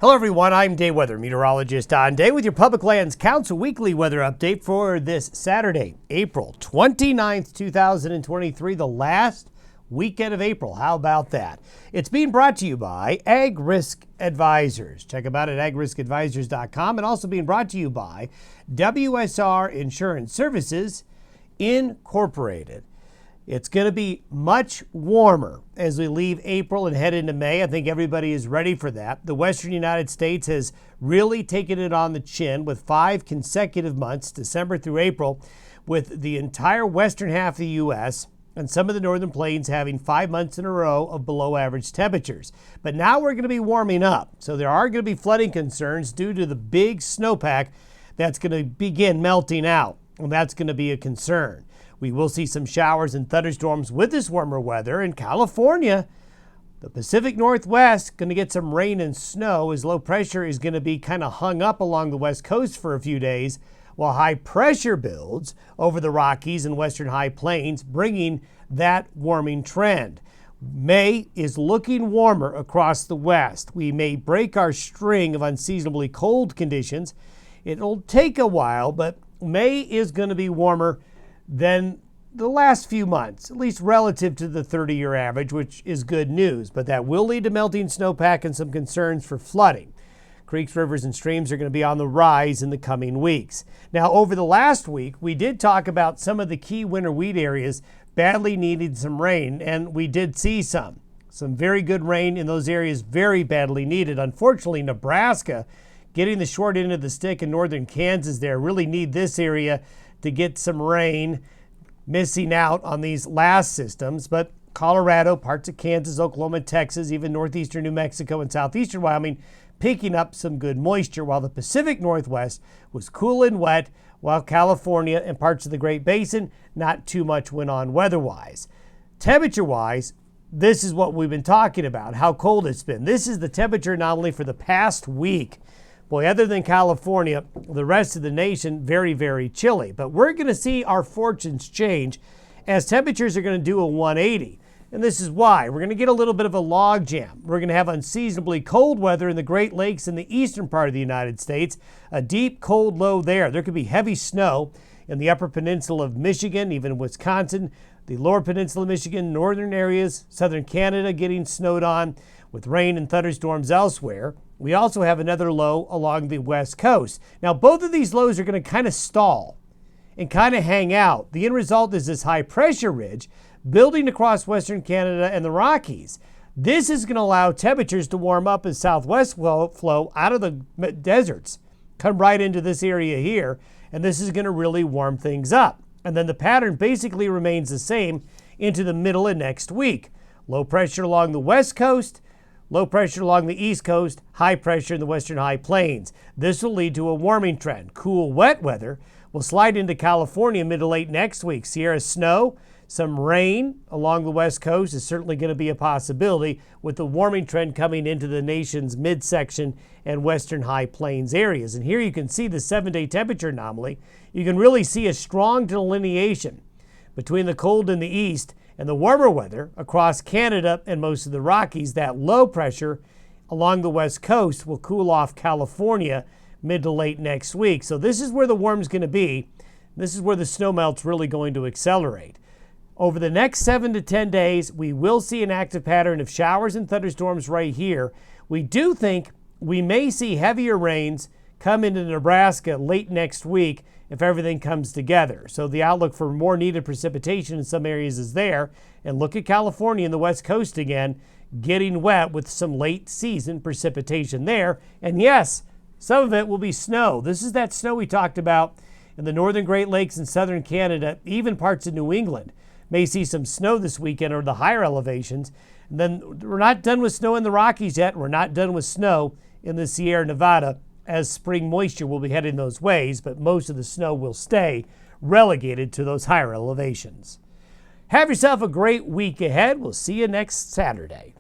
Hello everyone, I'm Day Weather Meteorologist Don Day with your Public Lands Council weekly weather update for this Saturday, April 29th, 2023, the last weekend of April. How about that? It's being brought to you by Ag Risk Advisors. Check them out at agriskadvisors.com, and also being brought to you by WSR Insurance Services Incorporated. It's going to be much warmer as we leave April and head into May. I think everybody is ready for that. The western United States has really taken it on the chin with 5 consecutive months, December through April, with the entire western half of the U.S. and some of the northern plains having 5 months in a row of below average temperatures. But now we're going to be warming up. So there are going to be flooding concerns due to the big snowpack that's going to begin melting out. And that's going to be a concern. We will see some showers and thunderstorms with this warmer weather in California. The Pacific Northwest going to get some rain and snow as low pressure is going to be kind of hung up along the west coast for a few days, while high pressure builds over the Rockies and western high plains, bringing that warming trend. May is looking warmer across the west. We may break our string of unseasonably cold conditions. It'll take a while, but May is going to be warmer than the last few months, at least relative to the 30-year average, which is good news. But that will lead to melting snowpack and some concerns for flooding. Creeks, rivers, and streams are going to be on the rise in the coming weeks. Now, over the last week, we did talk about some of the key winter wheat areas badly needed some rain, and we did see some very good rain in those areas, very badly needed. Unfortunately, Nebraska getting the short end of the stick, in northern Kansas there really need this area to get some rain, missing out on these last systems. But Colorado, parts of Kansas, Oklahoma, Texas, even northeastern New Mexico and southeastern Wyoming picking up some good moisture, while the Pacific Northwest was cool and wet, while California and parts of the Great Basin, not too much went on weather-wise. Temperature-wise, this is what we've been talking about, how cold it's been. This is the temperature anomaly for the past week. Boy, other than California, the rest of the nation, very, very chilly. But we're going to see our fortunes change as temperatures are going to do a 180. And this is why. We're going to get a little bit of a log jam. We're going to have unseasonably cold weather in the Great Lakes in the eastern part of the United States. A deep cold low there. There could be heavy snow in the upper peninsula of Michigan, even Wisconsin, the lower peninsula of Michigan, northern areas, southern Canada getting snowed on with rain and thunderstorms elsewhere. We also have another low along the west coast. Now, both of these lows are going to kind of stall and kind of hang out. The end result is this high pressure ridge building across western Canada and the Rockies. This is going to allow temperatures to warm up as southwest flow out of the deserts come right into this area here, and this is going to really warm things up. And then the pattern basically remains the same into the middle of next week. Low pressure along the west coast, low pressure along the east coast, high pressure in the western high plains. This will lead to a warming trend. Cool, wet weather will slide into California mid to late next week. Sierra snow, some rain along the west coast is certainly going to be a possibility, with the warming trend coming into the nation's midsection and western high plains areas. And here you can see the 7-day temperature anomaly. You can really see a strong delineation between the cold in the east and the warmer weather across Canada and most of the Rockies. That low pressure along the west coast will cool off California mid to late next week. So this is where the warm's going to be. This is where the snowmelt's really going to accelerate. Over the next 7 to 10 days, we will see an active pattern of showers and thunderstorms right here. We do think we may see heavier rains come into Nebraska late next week if everything comes together. So the outlook for more needed precipitation in some areas is there. And look at California and the west coast again, getting wet with some late season precipitation there. And yes, some of it will be snow. This is that snow we talked about in the northern Great Lakes and southern Canada, even parts of New England. May see some snow this weekend or the higher elevations. And then we're not done with snow in the Rockies yet. We're not done with snow in the Sierra Nevada, as spring moisture will be heading those ways, but most of the snow will stay relegated to those higher elevations. Have yourself a great week ahead. We'll see you next Saturday.